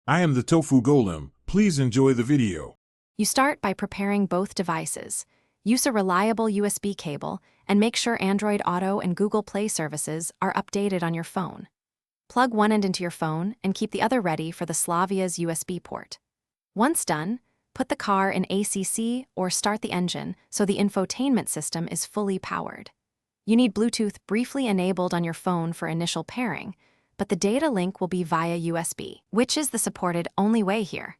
I am the Tofu Golem. Please enjoy the video. You start by preparing both devices. Use a reliable USB cable and make sure Android Auto and Google Play services are updated on your phone. Plug one end into your phone and keep the other ready for the Slavia's USB port. Once done, put the car in ACC or start the engine so the infotainment system is fully powered. You need Bluetooth briefly enabled on your phone for initial pairing, but the data link will be via USB, which is the supported only way here.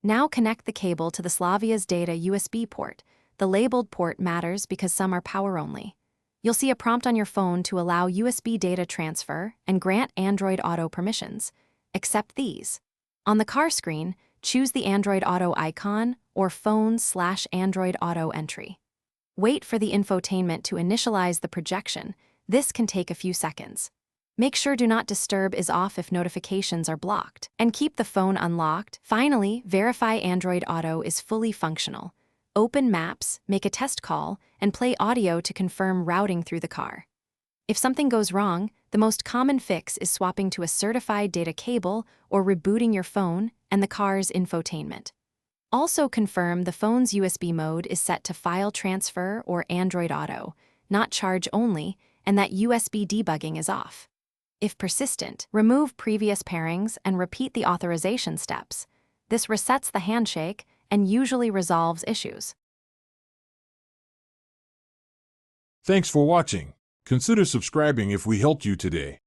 Now connect the cable to the Slavia's data USB port. The labeled port matters because some are power only. You'll see a prompt on your phone to allow USB data transfer and grant Android Auto permissions. Accept these. On the car screen, choose the Android Auto icon or Phone/Android Auto entry. Wait for the infotainment to initialize the projection. This can take a few seconds. Make sure Do Not Disturb is off if notifications are blocked, and keep the phone unlocked. Finally, verify Android Auto is fully functional. Open Maps, make a test call, and play audio to confirm routing through the car. If something goes wrong, the most common fix is swapping to a certified data cable or rebooting your phone and the car's infotainment. Also confirm the phone's USB mode is set to file transfer or Android Auto, not charge only, and that USB debugging is off. If persistent, remove previous pairings and repeat the authorization steps. This resets the handshake and usually resolves issues. Thanks for watching. Consider subscribing if we helped you today.